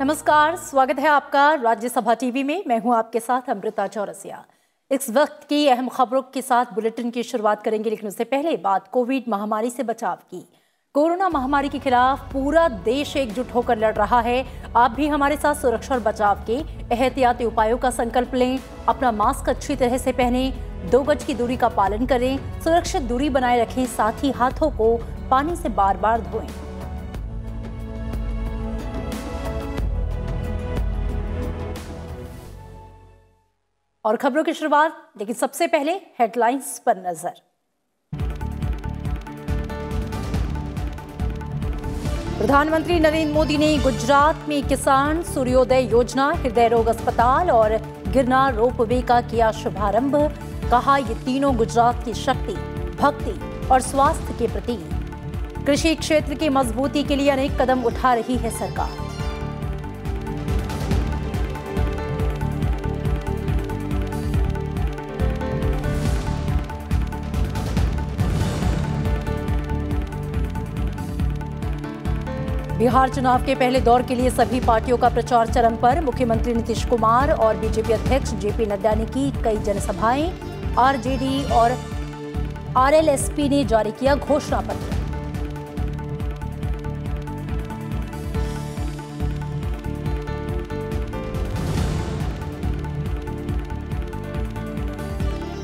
नमस्कार, स्वागत है आपका राज्यसभा टीवी में। मैं हूं आपके साथ अमृता चौरसिया। इस वक्त की अहम खबरों के साथ बुलेटिन की शुरुआत करेंगे, लेकिन उससे पहले बात कोविड महामारी से बचाव की। कोरोना महामारी के खिलाफ पूरा देश एकजुट होकर लड़ रहा है। आप भी हमारे साथ सुरक्षा और बचाव के एहतियाती उपायों का संकल्प लें। अपना मास्क अच्छी तरह से पहने, 2 गज की दूरी का पालन करें, सुरक्षित दूरी बनाए रखें, साथ ही हाथों को पानी से बार बार धोएं। और खबरों की शुरुआत, लेकिन सबसे पहले हेडलाइंस पर नजर। प्रधानमंत्री नरेंद्र मोदी ने गुजरात में किसान सूर्योदय योजना, हृदय रोग अस्पताल और गिरनार रोपवे का किया शुभारंभ। कहा, ये तीनों गुजरात की शक्ति, भक्ति और स्वास्थ्य के प्रतीक। कृषि क्षेत्र की मजबूती के लिए अनेक कदम उठा रही है सरकार। बिहार चुनाव के पहले दौर के लिए सभी पार्टियों का प्रचार चरम पर। मुख्यमंत्री नीतीश कुमार और बीजेपी अध्यक्ष जेपी नड्डा ने की कई जनसभाएं। आरजेडी और आरएलएसपी ने जारी किया घोषणा पत्र।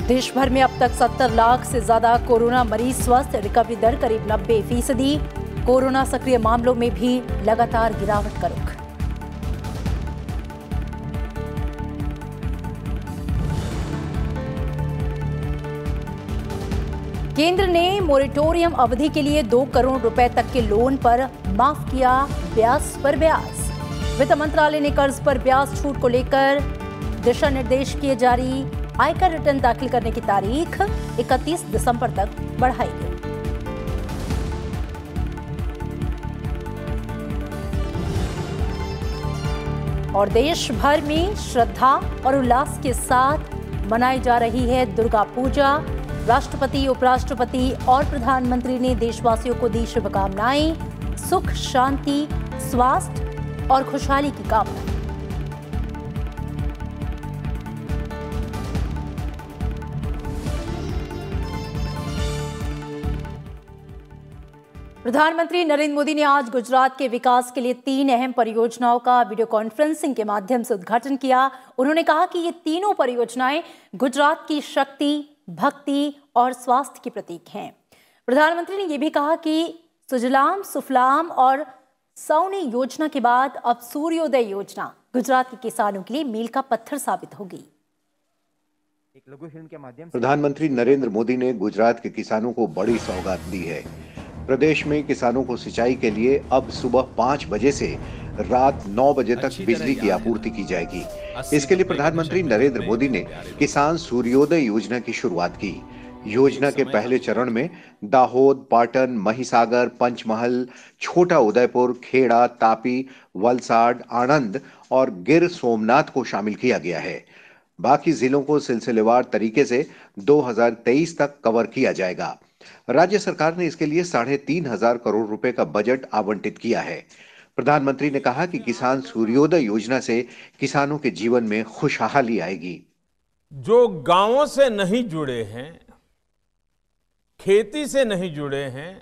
देश भर में अब तक 70 लाख से ज्यादा कोरोना मरीज स्वस्थ, रिकवरी दर करीब 90%। कोरोना सक्रिय मामलों में भी लगातार गिरावट का रुख। केंद्र ने मोरेटोरियम अवधि के लिए 2 करोड़ रुपए तक के लोन पर माफ किया ब्याज पर ब्याज। वित्त मंत्रालय ने कर्ज पर ब्याज छूट को लेकर दिशा निर्देश किए जारी। आयकर रिटर्न दाखिल करने की तारीख 31 दिसंबर तक बढ़ाई गई। और देश भर में श्रद्धा और उल्लास के साथ मनाई जा रही है दुर्गा पूजा। राष्ट्रपति, उपराष्ट्रपति और प्रधानमंत्री ने देशवासियों को दी शुभकामनाएं। सुख, शांति, स्वास्थ्य और खुशहाली की कामना। प्रधानमंत्री नरेंद्र मोदी ने आज गुजरात के विकास के लिए 3 अहम परियोजनाओं का वीडियो कॉन्फ्रेंसिंग के माध्यम से उद्घाटन किया। उन्होंने कहा कि ये तीनों परियोजनाएं गुजरात की शक्ति, भक्ति और स्वास्थ्य के प्रतीक हैं। प्रधानमंत्री ने यह भी कहा कि सुजलाम सुफलाम और सौनी योजना के बाद अब सूर्योदय योजना गुजरात के किसानों के लिए मील का पत्थर साबित होगी। प्रधानमंत्री नरेंद्र मोदी ने गुजरात के किसानों को बड़ी सौगात दी है। प्रदेश में किसानों को सिंचाई के लिए अब सुबह 5 बजे से रात 9 बजे तक बिजली की आपूर्ति की जाएगी। इसके लिए प्रधानमंत्री नरेंद्र मोदी ने किसान सूर्योदय योजना की शुरुआत की। योजना के पहले चरण में दाहोद, पाटन, महिसागर, पंचमहल, छोटा उदयपुर, खेड़ा, तापी, वलसाड, आणंद और गिर सोमनाथ को शामिल किया गया है। बाकी जिलों को सिलसिलेवार तरीके से 2023 तक कवर किया जाएगा। राज्य सरकार ने इसके लिए 3,500 करोड़ रुपए का बजट आवंटित किया है। प्रधानमंत्री ने कहा कि किसान सूर्योदय योजना से किसानों के जीवन में खुशहाली आएगी। जो गांवों से नहीं जुड़े हैं, खेती से नहीं जुड़े हैं,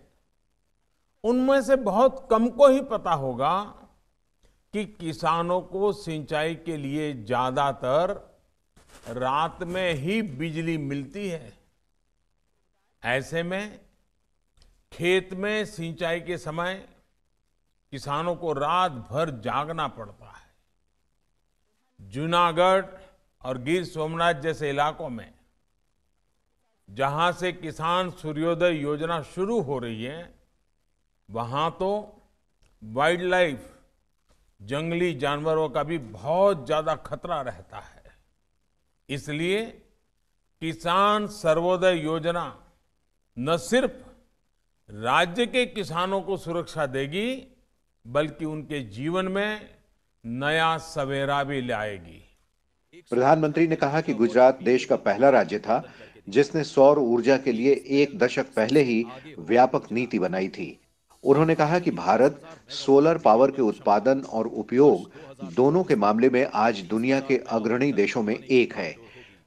उनमें से बहुत कम को ही पता होगा कि किसानों को सिंचाई के लिए ज्यादातर रात में ही बिजली मिलती है। ऐसे में खेत में सिंचाई के समय किसानों को रात भर जागना पड़ता है। जूनागढ़ और गिर सोमनाथ जैसे इलाकों में जहां से किसान सूर्योदय योजना शुरू हो रही है, वहां तो वाइल्ड लाइफ, जंगली जानवरों का भी बहुत ज्यादा खतरा रहता है। इसलिए किसान सर्वोदय योजना न सिर्फ राज्य के किसानों को सुरक्षा देगी, बल्कि उनके जीवन में नया सवेरा भी लाएगी। प्रधानमंत्री ने कहा कि गुजरात देश का पहला राज्य था जिसने सौर ऊर्जा के लिए 1 दशक पहले ही व्यापक नीति बनाई थी। उन्होंने कहा कि भारत सोलर पावर के उत्पादन और उपयोग दोनों के मामले में आज दुनिया के अग्रणी देशों में एक है।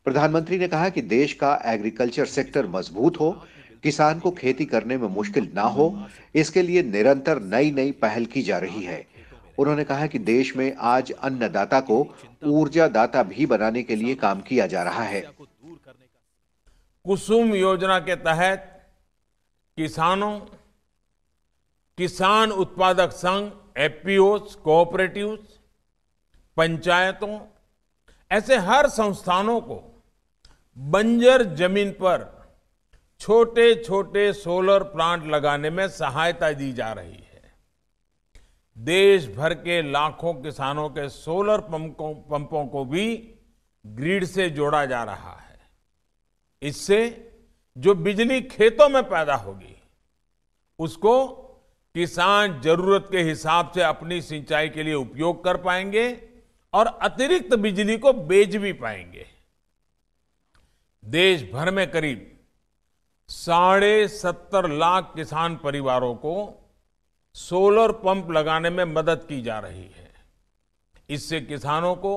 प्रधानमंत्री ने कहा कि देश का एग्रीकल्चर सेक्टर मजबूत हो, किसान को खेती करने में मुश्किल ना हो, इसके लिए निरंतर नई नई पहल की जा रही है। उन्होंने कहा कि देश में आज अन्नदाता को ऊर्जादाता भी बनाने के लिए काम किया जा रहा है। कुसुम योजना के तहत किसानों, किसान उत्पादक संघ, एफपीओज, कोऑपरेटिव्स, पंचायतों, ऐसे हर संस्थानों को बंजर जमीन पर छोटे छोटे सोलर प्लांट लगाने में सहायता दी जा रही है। देश भर के लाखों किसानों के सोलर पंपों को भी ग्रिड से जोड़ा जा रहा है। इससे जो बिजली खेतों में पैदा होगी, उसको किसान जरूरत के हिसाब से अपनी सिंचाई के लिए उपयोग कर पाएंगे और अतिरिक्त बिजली को बेच भी पाएंगे। देश भर में करीब 70.5 लाख किसान परिवारों को सोलर पंप लगाने में मदद की जा रही है। इससे किसानों को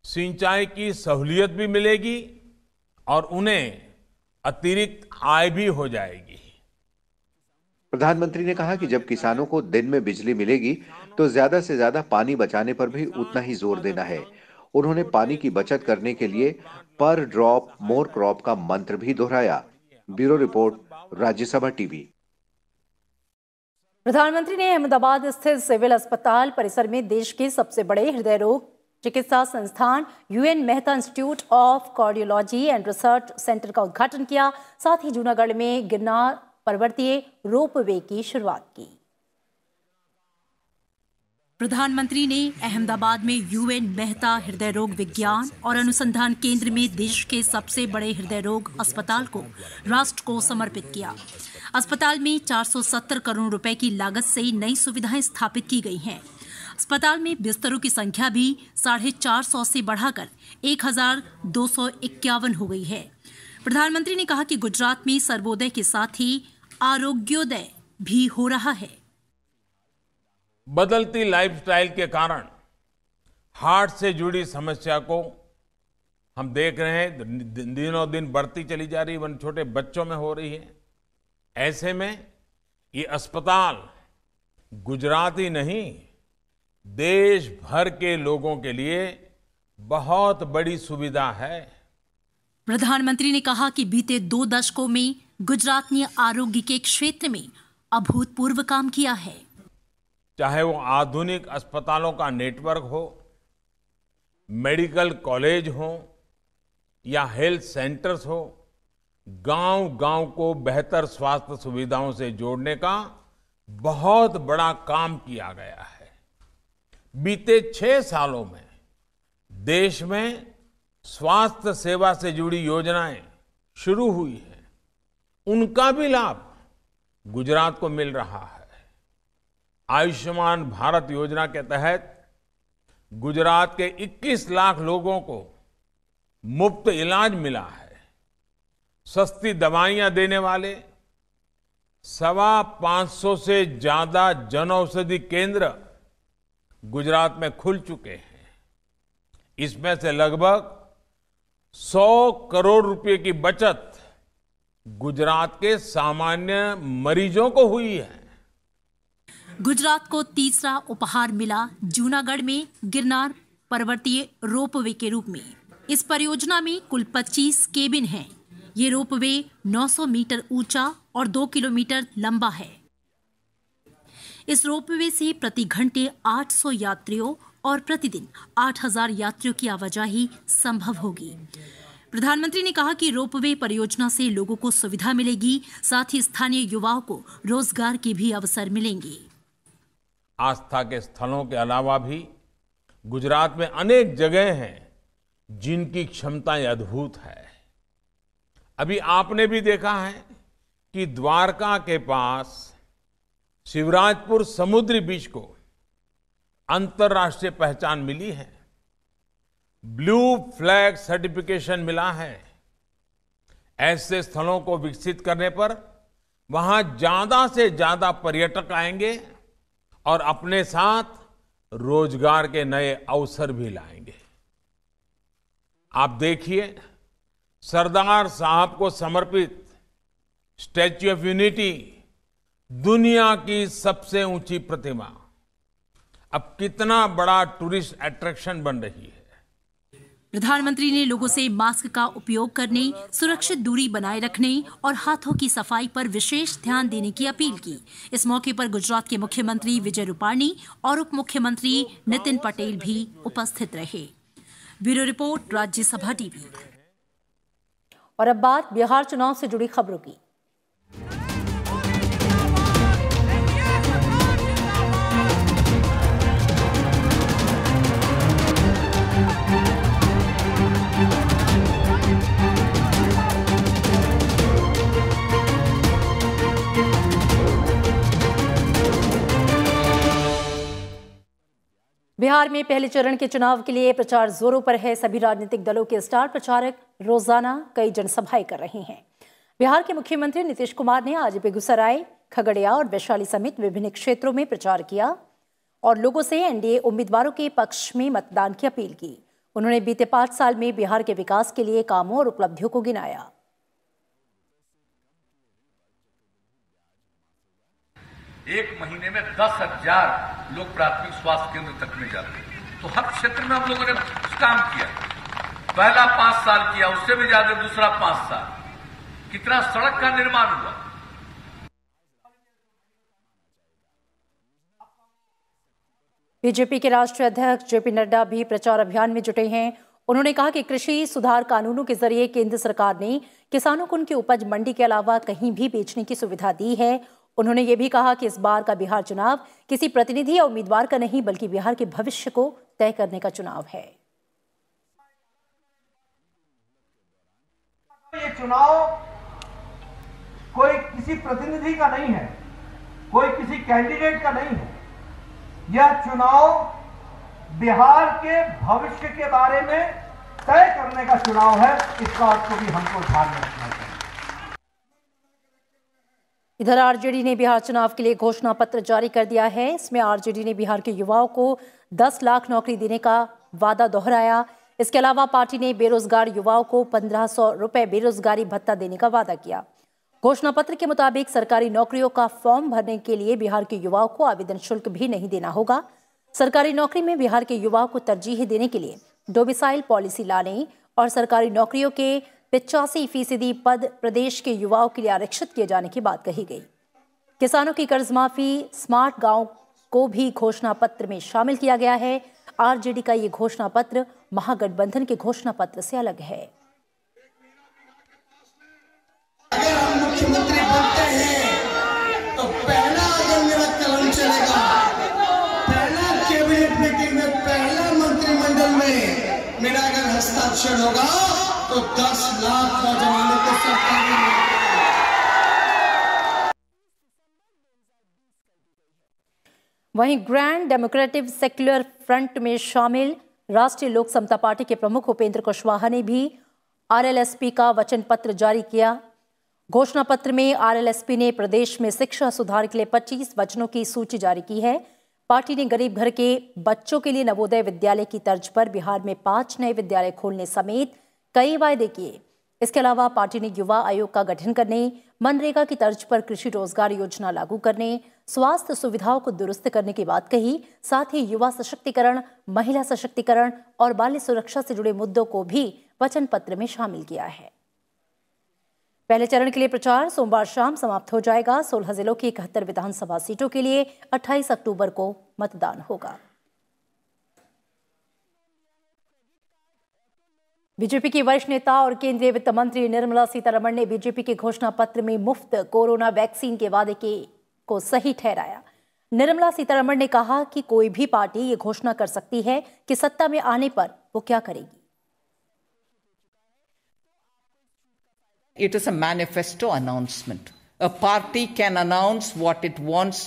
सिंचाई की सहूलियत भी मिलेगी और उन्हें अतिरिक्त आय भी हो जाएगी। प्रधानमंत्री ने कहा कि जब किसानों को दिन में बिजली मिलेगी तो ज्यादा से ज्यादा पानी बचाने पर भी उतना ही जोर देना है। उन्होंने पानी की बचत करने के लिए पर ड्रॉप मोर क्रॉप का मंत्र भी दोहराया। Bureau report, Rajya Sabha TV. प्रधानमंत्री ने अहमदाबाद स्थित सिविल अस्पताल परिसर में देश के सबसे बड़े हृदय रोग चिकित्सा संस्थान UN Mehta institute of cardiology and research centre का उद्घाटन किया। साथ ही जूनागढ़ में गिरनार पर्वतीय रोपवे की शुरुआत की। प्रधानमंत्री ने अहमदाबाद में UN मेहता हृदय रोग विज्ञान और अनुसंधान केंद्र में देश के सबसे बड़े हृदय रोग अस्पताल को राष्ट्र को समर्पित किया। अस्पताल में 470 करोड़ रुपए की लागत से नई सुविधाएं स्थापित की गई हैं। अस्पताल में बिस्तरों की संख्या भी 450 से बढ़ाकर 1251 हो गई है। प्रधानमंत्री ने कहा कि गुजरात में सर्वोदय के साथ ही आरोग्योदय भी हो रहा है। बदलती लाइफस्टाइल के कारण हार्ट से जुड़ी समस्या को हम देख रहे हैं, दिनों दिन बढ़ती चली जा रही है, छोटे बच्चों में हो रही है। ऐसे में ये अस्पताल गुजरात ही नहीं, देश भर के लोगों के लिए बहुत बड़ी सुविधा है। प्रधानमंत्री ने कहा कि बीते 2 दशकों में गुजरात ने आरोग्य के क्षेत्र में अभूतपूर्व काम किया है। चाहे वो आधुनिक अस्पतालों का नेटवर्क हो, मेडिकल कॉलेज हो या हेल्थ सेंटर्स हो, गांव-गांव को बेहतर स्वास्थ्य सुविधाओं से जोड़ने का बहुत बड़ा काम किया गया है। बीते 6 सालों में देश में स्वास्थ्य सेवा से जुड़ी योजनाएं शुरू हुई हैं, उनका भी लाभ गुजरात को मिल रहा है। आयुष्मान भारत योजना के तहत गुजरात के 21 लाख लोगों को मुफ्त इलाज मिला है। सस्ती दवाइयां देने वाले 525 से ज्यादा जन औषधि केंद्र गुजरात में खुल चुके हैं। इसमें से लगभग 100 करोड़ रुपए की बचत गुजरात के सामान्य मरीजों को हुई है। गुजरात को तीसरा उपहार मिला जूनागढ़ में गिरनार पर्वतीय रोपवे के रूप में। इस परियोजना में कुल 25 केबिन हैं। ये रोपवे 900 मीटर ऊंचा और 2 किलोमीटर लंबा है। इस रोपवे से प्रति घंटे 800 यात्रियों और प्रतिदिन 8000 यात्रियों की आवाजाही संभव होगी। प्रधानमंत्री ने कहा कि रोपवे परियोजना से लोगों को सुविधा मिलेगी, साथ ही स्थानीय युवाओं को रोजगार के भी अवसर मिलेंगे। आस्था के स्थलों के अलावा भी गुजरात में अनेक जगह हैं जिनकी क्षमताएं अद्भुत है। अभी आपने भी देखा है कि द्वारका के पास शिवराजपुर समुद्री बीच को अंतर्राष्ट्रीय पहचान मिली है, ब्लू फ्लैग सर्टिफिकेशन मिला है। ऐसे स्थलों को विकसित करने पर वहां ज्यादा से ज्यादा पर्यटक आएंगे और अपने साथ रोजगार के नए अवसर भी लाएंगे। आप देखिए, सरदार साहब को समर्पित स्टैच्यू ऑफ यूनिटी, दुनिया की सबसे ऊंची प्रतिमा, अब कितना बड़ा टूरिस्ट अट्रैक्शन बन रही है। प्रधानमंत्री ने लोगों से मास्क का उपयोग करने, सुरक्षित दूरी बनाए रखने और हाथों की सफाई पर विशेष ध्यान देने की अपील की। इस मौके पर गुजरात के मुख्यमंत्री विजय रूपाणी और उप मुख्यमंत्री नितिन पटेल भी उपस्थित रहे। Bureau report, Rajya Sabha TV. और अब बात बिहार चुनाव से जुड़ी खबरों की। बिहार में पहले चरण के चुनाव के लिए प्रचार जोरों पर है। सभी राजनीतिक दलों के स्टार प्रचारक रोजाना कई जनसभाएं कर रहे हैं। बिहार के मुख्यमंत्री नीतीश कुमार ने आज बेगूसराय, खगड़िया और वैशाली समेत विभिन्न क्षेत्रों में प्रचार किया और लोगों से एनडीए उम्मीदवारों के पक्ष में मतदान की अपील की। उन्होंने बीते 5 साल में बिहार के विकास के लिए कामों और उपलब्धियों को गिनाया। 1 महीने में 10,000 लोग प्राथमिक स्वास्थ्य केंद्र तक में जाते हैं। तो हर क्षेत्र में हम लोगों ने काम किया। पहला 5 साल किया, उससे भी ज्यादा दूसरा 5 साल। कितना सड़क का निर्माण हुआ। बीजेपी के राष्ट्रीय अध्यक्ष जेपी नड्डा भी प्रचार अभियान में जुटे हैं। उन्होंने कहा कि कृषि सुधार कानूनों के जरिए केंद्र सरकार ने किसानों को उनकी उपज मंडी के अलावा कहीं भी बेचने की सुविधा दी है। उन्होंने ये भी कहा कि इस बार का बिहार चुनाव किसी प्रतिनिधि या उम्मीदवार का नहीं, बल्कि बिहार के भविष्य को तय करने का चुनाव है। ये चुनाव कोई किसी प्रतिनिधि का नहीं है, कोई किसी कैंडिडेट का नहीं है। यह चुनाव बिहार के भविष्य के बारे में तय करने का चुनाव है। इस बात को भी हमको ध्यान में रखना चाहिए। इधर आरजेडी ने बिहार चुनाव के लिए घोषणा पत्र जारी कर दिया है। इसमें आरजेडी ने बिहार के युवाओं को 10 लाख नौकरी देने का वादा दोहराया। इसके अलावा पार्टी ने बेरोजगार युवाओं को 1500 रुपए बेरोजगारी भत्ता देने का वादा किया। घोषणा पत्र के मुताबिक सरकारी नौकरियों का फॉर्म भरने के लिए बिहार के युवाओं को आवेदन शुल्क भी नहीं देना होगा। सरकारी नौकरी में बिहार के युवाओं को तरजीह देने के लिए डोमिसाइल पॉलिसी लाने और सरकारी नौकरियों के 85% पद प्रदेश के युवाओं के लिए आरक्षित किए जाने की बात कही गई। किसानों की कर्ज माफी, स्मार्ट गांव को भी घोषणा पत्र में शामिल किया गया है। आरजेडी का ये घोषणा पत्र महागठबंधन के घोषणा पत्र से अलग है। अगर हम मुख्यमंत्री बनते हैं तो पहला अगर मेरा कलम चलेगा, पहला कैबिनेट मीटिंग में, पहला मंत्रिमंडल में मेरा अगर हस्ताक्षर होगा तो 10 लाख नौजवानों को सरकारी। वहीं ग्रैंड डेमोक्रेटिक सेक्युलर फ्रंट में शामिल राष्ट्रीय लोक समता पार्टी के प्रमुख उपेंद्र कुशवाहा ने भी आरएलएसपी का वचन पत्र जारी किया। घोषणा पत्र में आरएलएसपी ने प्रदेश में शिक्षा सुधार के लिए 25 वचनों की सूची जारी की है। पार्टी ने गरीब घर के बच्चों के लिए नवोदय विद्यालय की तर्ज पर बिहार में 5 नए विद्यालय खोलने समेत कई वायदे किए। इसके अलावा पार्टी ने युवा आयोग का गठन करने, मनरेगा की तर्ज पर कृषि रोजगार योजना लागू करने, स्वास्थ्य सुविधाओं को दुरुस्त करने की बात कही। साथ ही युवा सशक्तिकरण, महिला सशक्तिकरण और बाल सुरक्षा से जुड़े मुद्दों को भी वचन पत्र में शामिल किया है। पहले चरण के लिए प्रचार सोमवार शाम समाप्त हो जाएगा। 16 जिलों की 71 विधानसभा सीटों के लिए 28 अक्टूबर को मतदान होगा। बीजेपी की वरिष्ठ नेता और केंद्रीय वित्त मंत्री निर्मला सीतारमण ने बीजेपी के घोषणा पत्र में मुफ्त कोरोना वैक्सीन के वादे को सही ठहराया। निर्मला सीतारमण ने कहा कि कोई भी पार्टी ये घोषणा कर सकती है कि सत्ता में आने पर वो क्या करेगी। It is a manifesto announcement. A party can announce what it wants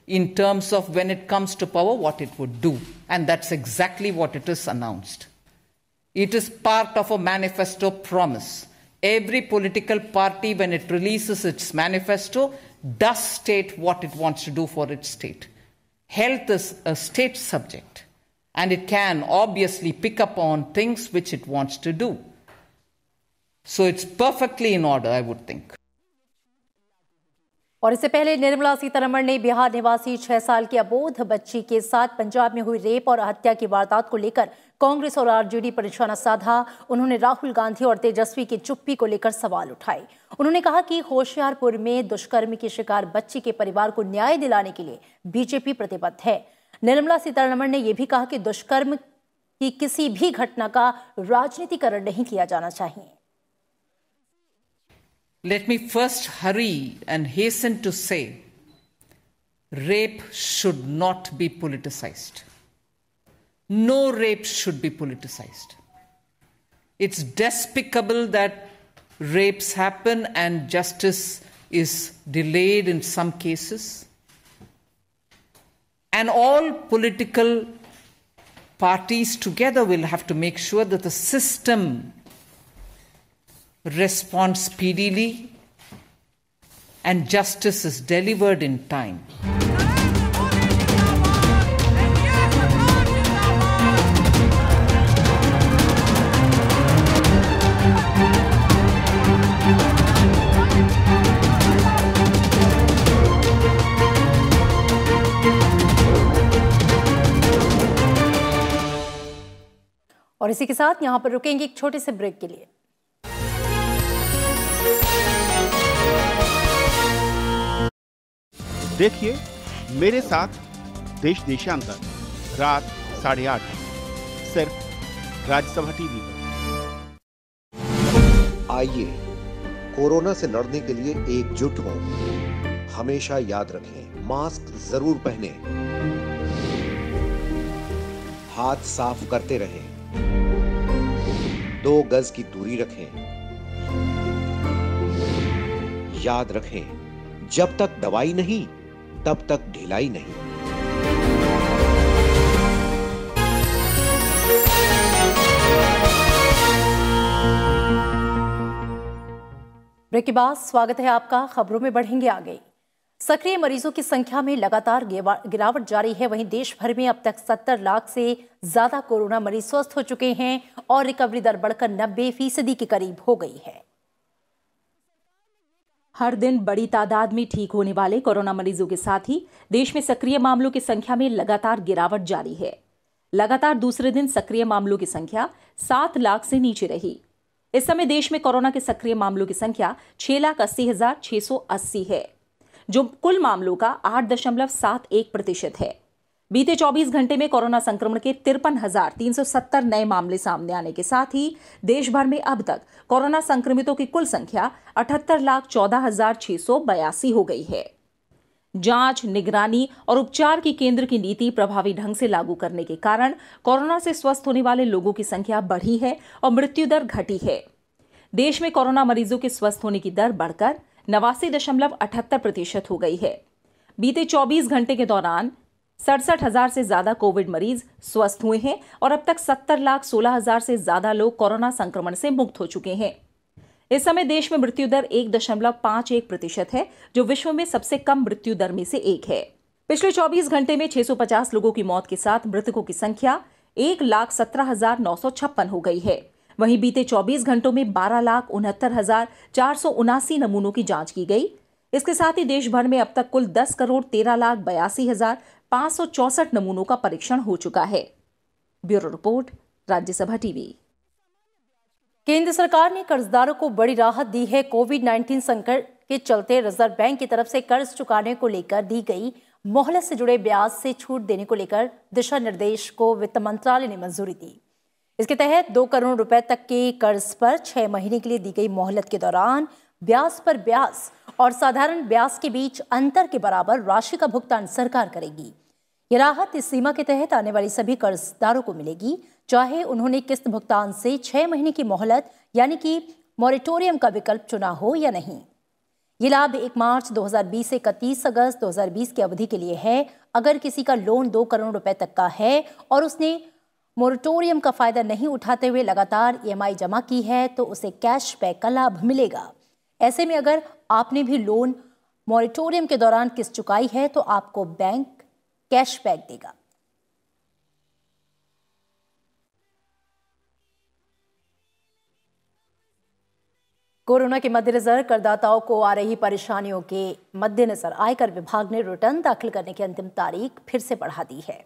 in terms of when it comes to power, what it would do. And that's exactly what it is announced. It is part of a manifesto promise. Every political party, when it releases its manifesto, does state what it wants to do for its state. Health is a state subject, and it can obviously pick up on things which it wants to do. So it's perfectly in order, I would think. और इससे पहले निर्मला सीतारमण ने बिहार निवासी 6 साल की अबोध बच्ची के साथ पंजाब में हुई रेप और हत्या की वारदात को लेकर कांग्रेस और आरजेडी पर निशाना साधा। उन्होंने राहुल गांधी और तेजस्वी की चुप्पी को लेकर सवाल उठाए। उन्होंने कहा कि होशियारपुर में दुष्कर्म की शिकार बच्ची के परिवार को न्याय दिलाने के लिए बीजेपी प्रतिबद्ध है। निर्मला सीतारमण ने यह भी कहा कि दुष्कर्म की किसी भी घटना का राजनीतिकरण नहीं किया जाना चाहिए। Let me first hurry and hasten to say, rape should not be politicized. No rape should be politicized. It's despicable that rapes happen and justice is delayed in some cases. And all political parties together will have to make sure that the system responds speedily and justice is delivered in time. और इसी के साथ यहां पर रुकेंगे एक छोटे से ब्रेक के लिए। देखिए मेरे साथ देश देशांतर रात 8:30 सिर्फ राज्यसभा टीवी पर। आइए कोरोना से लड़ने के लिए एकजुट हों। हमेशा याद रखें, मास्क जरूर पहनें, हाथ साफ करते रहें, 2 गज की दूरी रखें। याद रखें, जब तक दवाई नहीं तब तक ढिलाई नहीं। ब्रेक के बाद स्वागत है आपका। खबरों में बढ़ेंगे आगे। सक्रिय मरीजों की संख्या में लगातार गिरावट जारी है। वहीं देश भर में अब तक 70 लाख से ज्यादा कोरोना मरीज स्वस्थ हो चुके हैं और रिकवरी दर बढ़कर 90% के करीब हो गई है। हर दिन बड़ी तादाद में ठीक होने वाले कोरोना मरीजों के साथ ही देश में सक्रिय मामलों की संख्या में लगातार गिरावट जारी है। लगातार दूसरे दिन सक्रिय मामलों की संख्या 7 लाख से नीचे रही। इस समय देश में कोरोना के सक्रिय मामलों की संख्या 6,80,680 है, जो कुल मामलों का 8.71% है। बीते 24 घंटे में कोरोना संक्रमण के 53,370 नए मामले सामने आने के साथ ही देश भर में अब तक कोरोना संक्रमितों की कुल संख्या 78,14,682 हो गई है। जांच, निगरानी और उपचार की केंद्र की नीति प्रभावी ढंग से लागू करने के कारण कोरोना से स्वस्थ होने वाले लोगों की संख्या बढ़ी है और मृत्यु दर घटी है। देश में कोरोना मरीजों के स्वस्थ होने की दर बढ़कर 89.78% हो गई है। बीते 24 घंटे के दौरान 67,000 से ज्यादा कोविड मरीज स्वस्थ हुए हैं और अब तक 70,16,000 से ज्यादा लोग कोरोना संक्रमण से मुक्त हो चुके हैं। इस समय देश में मृत्यु दर 1.51% है, जो विश्व में सबसे कम मृत्यु दर में से एक है। पिछले 24 घंटे में 650 लोगों की मौत के साथ मृतकों की संख्या 1,17,956 हो गई है। वहीं बीते 24 घंटों में 12,69,479 नमूनों की जांच की गई। इसके साथ ही देश भर में अब तक कुल 10,13,82,564 नमूनों का परीक्षण हो चुका है। Bureau report, Rajya Sabha TV. केंद्र सरकार ने कर्जदारों को बड़ी राहत दी है। कोविड-19 संकट के चलते रिजर्व बैंक की तरफ से कर्ज चुकाने को लेकर दी गई मोहलत से जुड़े ब्याज से छूट देने को लेकर दिशा निर्देश को वित्त मंत्रालय ने मंजूरी दी। इसके तहत 2 करोड़ रुपए तक के कर्ज पर 6 महीने के लिए दी गई मोहलत के दौरान ब्याज पर ब्याज और साधारण ब्याज के बीच अंतर के बराबर राशि का भुगतान सरकार करेगी। यह राहत इस सीमा के तहत आने वाली सभी कर्जदारों को मिलेगी, चाहे उन्होंने किस्त भुगतान से 6 महीने की मोहलत यानी कि मॉरेटोरियम का विकल्प चुना हो या नहीं। ये लाभ 1 मार्च 2020 से 31 अगस्त 2020 की अवधि के लिए है। अगर किसी का लोन 2 करोड़ रुपए तक का है और उसने मॉरेटोरियम का फायदा नहीं उठाते हुए लगातार EMI जमा की है तो उसे कैशबैक का लाभ मिलेगा। ऐसे में अगर आपने भी लोन मॉरिटोरियम के दौरान किस्त चुकाई है तो आपको बैंक कैशबैक देगा। कोरोना के मद्देनजर करदाताओं को आ रही परेशानियों के मद्देनजर आयकर विभाग ने रिटर्न दाखिल करने की अंतिम तारीख फिर से बढ़ा दी है।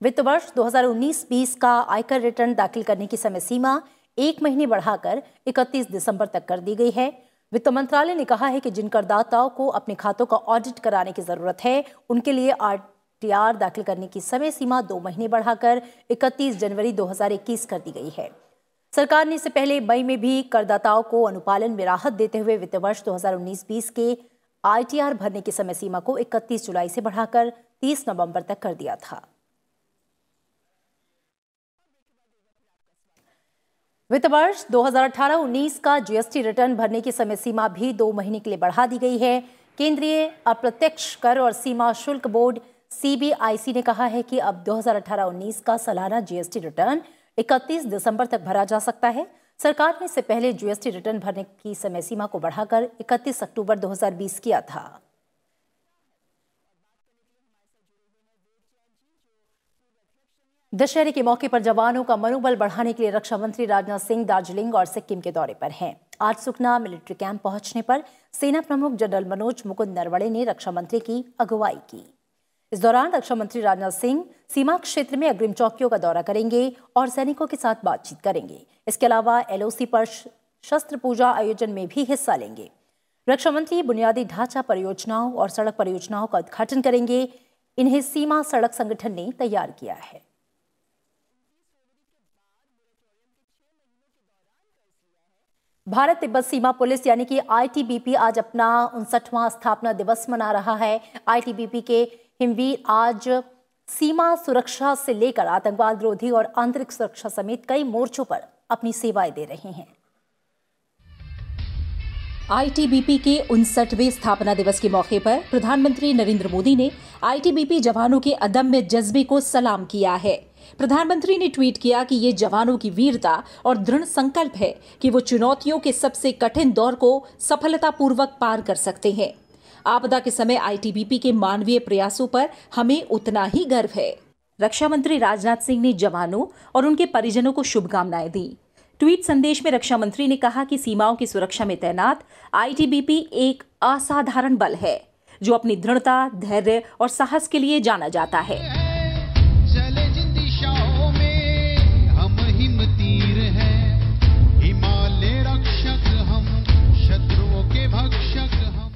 वित्त वर्ष 2019-20 का आयकर रिटर्न दाखिल करने की समय सीमा 1 महीने बढ़ाकर 31 दिसंबर तक कर दी गई है। वित्त मंत्रालय ने कहा है कि जिन करदाताओं को अपने खातों का ऑडिट कराने की जरूरत है, उनके लिए आरटीआर दाखिल करने की समय सीमा 2 महीने बढ़ाकर 31 जनवरी 2021 कर दी गई है। सरकार ने इससे पहले मई में भी करदाताओं को अनुपालन में राहत देते हुए वित्त वर्ष 2019-20 के आरटीआर भरने की समय सीमा को 31 जुलाई से बढ़ाकर 30 नवंबर तक कर दिया था। वित्त वर्ष 2018-19 का जीएसटी रिटर्न भरने की समय सीमा भी 2 महीने के लिए बढ़ा दी गई है। केंद्रीय अप्रत्यक्ष कर और सीमा शुल्क बोर्ड सीबीआईसी ने कहा है कि अब 2018-19 का सालाना जीएसटी रिटर्न 31 दिसंबर तक भरा जा सकता है। सरकार ने इससे पहले जीएसटी रिटर्न भरने की समय सीमा को बढ़ाकर 31 अक्टूबर 2020 किया था। दशहरे के मौके पर जवानों का मनोबल बढ़ाने के लिए रक्षा मंत्री राजनाथ सिंह दार्जिलिंग और सिक्किम के दौरे पर हैं। आज सुखना मिलिट्री कैंप पहुंचने पर सेना प्रमुख जनरल मनोज मुकुंद नरवणे ने रक्षा मंत्री की अगुवाई की। इस दौरान रक्षा मंत्री राजनाथ सिंह सीमा क्षेत्र में अग्रिम चौकियों का दौरा करेंगे और सैनिकों के साथ बातचीत करेंगे। इसके अलावा एलओसी पर शस्त्र पूजा आयोजन में भी हिस्सा लेंगे। रक्षा मंत्री बुनियादी ढांचा परियोजनाओं और सड़क परियोजनाओं का उद्घाटन करेंगे। इन्हें सीमा सड़क संगठन ने तैयार किया है। भारत तिब्बत सीमा पुलिस यानी कि आईटीबीपी आज अपना 59वां स्थापना दिवस मना रहा है। आईटीबीपी के हिमवीर आज सीमा सुरक्षा से लेकर आतंकवाद विरोधी और आंतरिक सुरक्षा समेत कई मोर्चों पर अपनी सेवाएं दे रहे हैं। आईटीबीपी के 59वें स्थापना दिवस के मौके पर प्रधानमंत्री नरेंद्र मोदी ने आईटीबीपी जवानों के अदम्य जज्बे को सलाम किया है। प्रधानमंत्री ने ट्वीट किया कि ये जवानों की वीरता और दृढ़ संकल्प है कि वो चुनौतियों के सबसे कठिन दौर को सफलतापूर्वक पार कर सकते हैं। आपदा के समय आईटीबीपी के मानवीय प्रयासों पर हमें उतना ही गर्व है। रक्षा मंत्री राजनाथ सिंह ने जवानों और उनके परिजनों को शुभकामनाएं दी। ट्वीट संदेश में रक्षा मंत्री ने कहा कि सीमाओं की सुरक्षा में तैनात आईटीबीपी एक असाधारण बल है जो अपनी दृढ़ता, धैर्य और साहस के लिए जाना जाता है।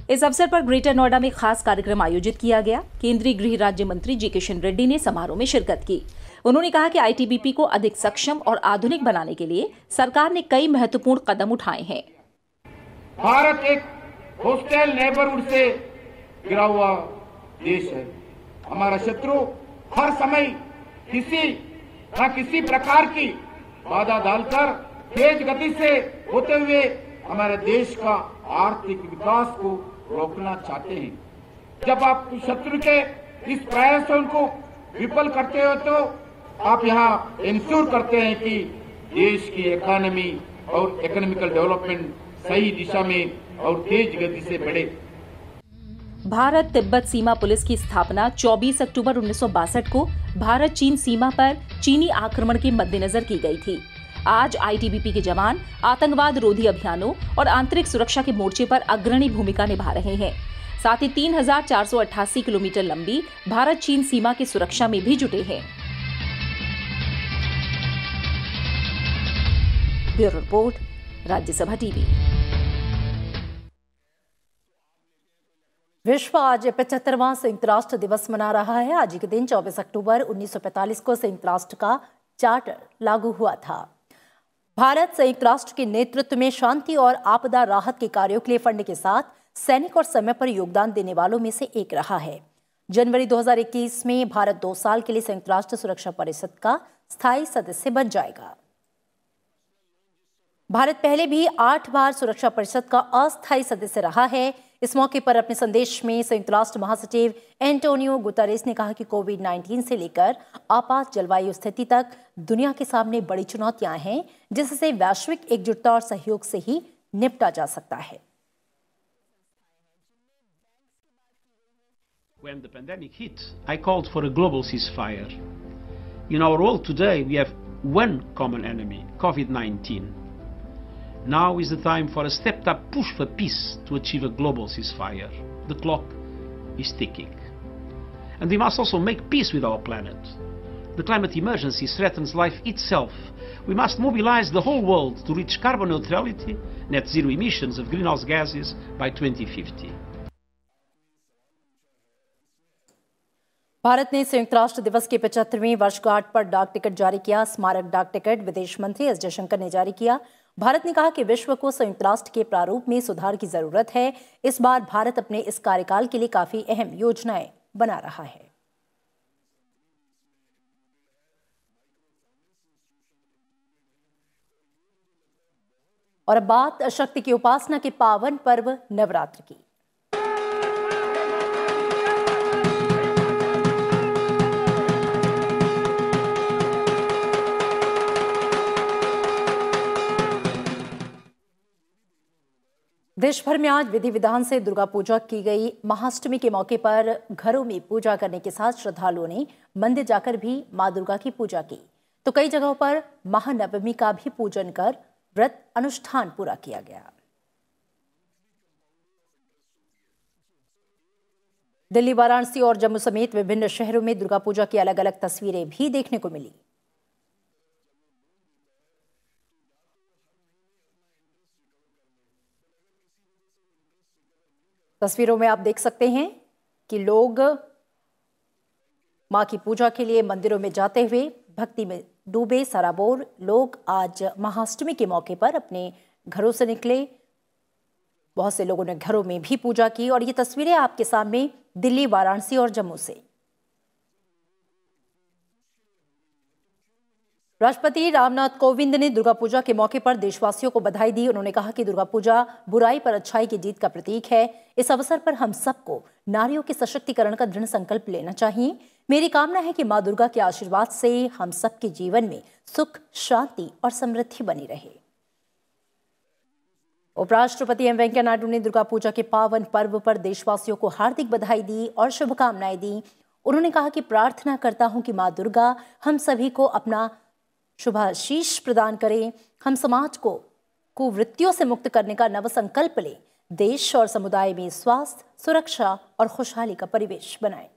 इस अवसर पर ग्रेटर नोएडा में खास कार्यक्रम आयोजित किया गया। केंद्रीय गृह राज्य मंत्री जी किशन रेड्डी ने समारोह में शिरकत की। उन्होंने कहा कि आईटीबीपी को अधिक सक्षम और आधुनिक बनाने के लिए सरकार ने कई महत्वपूर्ण कदम उठाए हैं। भारत एक होस्टाइल नेबरहुड से घिरा हुआ देश है। हमारा शत्रु हर समय किसी न किसी प्रकार की बाधा डालकर तेज गति से होते हुए हमारे देश का आर्थिक विकास को रोकना चाहते हैं। जब आप शत्रु के इस प्रयासों को विफल करते हो तो आप यहाँ इंश्योर करते हैं कि देश की इकोनॉमी और इकोनॉमिकल डेवलपमेंट सही दिशा में और तेज गति से बढ़े। भारत तिब्बत सीमा पुलिस की स्थापना 24 अक्टूबर 1962 को भारत चीन सीमा पर चीनी आक्रमण के मद्देनजर की गई थी। आज आईटीबीपी के जवान आतंकवाद रोधी अभियानों और आंतरिक सुरक्षा के मोर्चे पर अग्रणी भूमिका निभा रहे हैं। साथ ही 3488 किलोमीटर लंबी भारत चीन सीमा की सुरक्षा में भी जुटे हैं। Bureau report, Rajya Sabha TV. विश्व आज 75वां संयुक्त राष्ट्र दिवस मना रहा है। आज के दिन 24 अक्टूबर 1945 को संयुक्त राष्ट्र का चार्टर लागू हुआ था। भारत संयुक्त राष्ट्र के नेतृत्व में शांति और आपदा राहत के कार्यों के लिए फंड के साथ सैनिक और समय पर योगदान देने वालों में से एक रहा है। जनवरी 2021 में भारत 2 साल के लिए संयुक्त राष्ट्र सुरक्षा परिषद का स्थायी सदस्य बन जाएगा। भारत पहले भी 8 बार सुरक्षा परिषद का अस्थायी सदस्य रहा है। इस मौके पर अपने संदेश में संयुक्त राष्ट्र महासचिव एंटोनियो गुतेरेस ने कहा कि कोविड-19 से लेकर आपात जलवायु स्थिति तक दुनिया के सामने बड़ी चुनौतियां हैं, जिससे वैश्विक एकजुटता और सहयोग से ही निपटा जा सकता है। When the pandemic hit, I called for a global ceasefire. In our world today, we have one common enemy, COVID-19. Now is the time for a stepped-up push for peace to achieve a global ceasefire. The clock is ticking. And we must also make peace with our planet. The climate emergency threatens life itself. We must mobilize the whole world to reach carbon neutrality, net zero emissions of greenhouse gases by 2050. Bharat ने संयुक्त राष्ट्र दिवस की 75वीं वर्षगांठ पर डाक ticket जारी किया। स्मारक डाक टिकट विदेश मंत्री एस जयशंकर ने जारी किया। भारत ने कहा कि विश्व को संयुक्त राष्ट्र के प्रारूप में सुधार की जरूरत है। इस बार भारत अपने इस कार्यकाल के लिए काफी अहम योजनाएं बना रहा है। और अब बात शक्ति की उपासना के पावन पर्व नवरात्र की। देश भर में आज विधि विधान से दुर्गा पूजा की गई। महाअष्टमी के मौके पर घरों में पूजा करने के साथ श्रद्धालुओं ने मंदिर जाकर भी मां दुर्गा की पूजा की, तो कई जगहों पर महानवमी का भी पूजन कर व्रत अनुष्ठान पूरा किया गया। दिल्ली, वाराणसी और जम्मू समेत विभिन्न शहरों में दुर्गा पूजा की अलग अलग तस्वीरें भी देखने को मिली। तस्वीरों में आप देख सकते हैं कि लोग मां की पूजा के लिए मंदिरों में जाते हुए भक्ति में डूबे। सराबोर लोग आज महाअष्टमी के मौके पर अपने घरों से निकले। बहुत से लोगों ने घरों में भी पूजा की और ये तस्वीरें आपके सामने दिल्ली, वाराणसी और जम्मू से। राष्ट्रपति रामनाथ कोविंद ने दुर्गा पूजा के मौके पर देशवासियों को बधाई दी। उन्होंने कहा कि दुर्गा पूजा बुराई पर अच्छाई की जीत का प्रतीक है। इस अवसर पर हम सबको नारियों के सशक्तिकरण का दृढ़ संकल्प लेना चाहिए। मेरी कामना है कि मां दुर्गा के आशीर्वाद से हम सबके जीवन में सुख, शांति और समृद्धि बनी रहे। उपराष्ट्रपति एम वेंकैया नायडू ने दुर्गा पूजा के पावन पर्व पर देशवासियों को हार्दिक बधाई दी और शुभकामनाएं दी। उन्होंने कहा कि प्रार्थना करता हूं कि मां दुर्गा हम सभी को अपना शुभाशीष प्रदान करें। हम समाज को कुवृत्तियों से मुक्त करने का नव संकल्प लें। देश और समुदाय में स्वास्थ्य, सुरक्षा और खुशहाली का परिवेश बनाएं।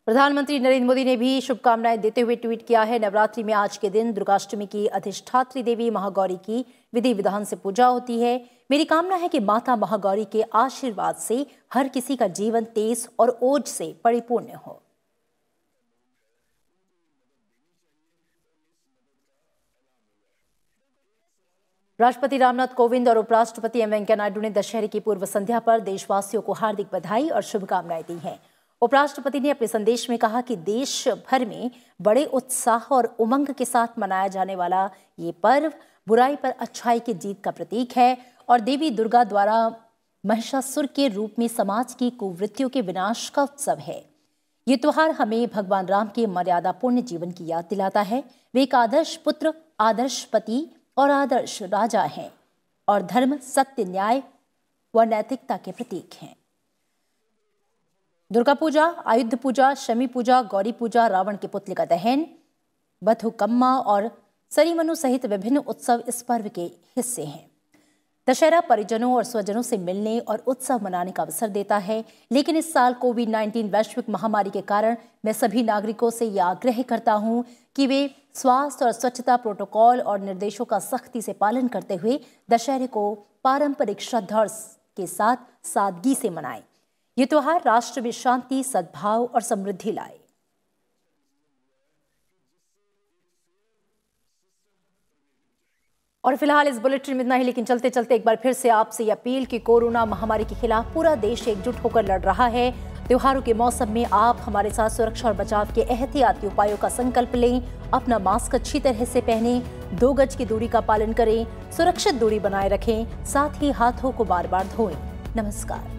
प्रधानमंत्री नरेंद्र मोदी ने भी शुभकामनाएं देते हुए ट्वीट किया है। नवरात्रि में आज के दिन दुर्गाष्टमी की अधिष्ठात्री देवी महागौरी की विधि विधान से पूजा होती है। मेरी कामना है कि माता महागौरी के आशीर्वाद से हर किसी का जीवन तेज और ओज से परिपूर्ण हो। राष्ट्रपति रामनाथ कोविंद और उपराष्ट्रपति एम वेंकैया नायडू ने दशहरे की पूर्व संध्या पर देशवासियों को हार्दिक बधाई और शुभकामनाएं दी हैं। उपराष्ट्रपति ने अपने संदेश में कहा कि देश भर में बड़े उत्साह और उमंग के साथ मनाया जाने वाला ये पर्व बुराई पर अच्छाई की जीत का प्रतीक है और देवी दुर्गा द्वारा महिषासुर के रूप में समाज की कुवृत्तियों के विनाश का उत्सव है। ये त्योहार हमें भगवान राम के मर्यादापूर्ण जीवन की याद दिलाता है। वे एक आदर्श पुत्र, आदर्श पति और आदर्श राजा हैं और धर्म, सत्य, न्याय व नैतिकता के प्रतीक हैं। दुर्गा पूजा, आयुध पूजा, शमी पूजा, गौरी पूजा, रावण के पुतले का दहन, बथुकम्मा और सरीमनु सहित विभिन्न उत्सव इस पर्व के हिस्से हैं। दशहरा परिजनों और स्वजनों से मिलने और उत्सव मनाने का अवसर देता है, लेकिन इस साल कोविड-19 वैश्विक महामारी के कारण मैं सभी नागरिकों से यह आग्रह करता हूं कि वे स्वास्थ्य और स्वच्छता प्रोटोकॉल और निर्देशों का सख्ती से पालन करते हुए दशहरे को पारंपरिक श्रद्धा के साथ सादगी से मनाएं। ये त्योहार राष्ट्र में शांति, सद्भाव और समृद्धि लाए। और फिलहाल इस बुलेटिन में इतना ही, लेकिन चलते चलते एक बार फिर से आपसे ये अपील कि कोरोना महामारी के खिलाफ पूरा देश एकजुट होकर लड़ रहा है। त्योहारों के मौसम में आप हमारे साथ सुरक्षा और बचाव के एहतियाती उपायों का संकल्प लें। अपना मास्क अच्छी तरह से पहनें, 2 गज की दूरी का पालन करें, सुरक्षित दूरी बनाए रखें, साथ ही हाथों को बार बार धोएं। नमस्कार।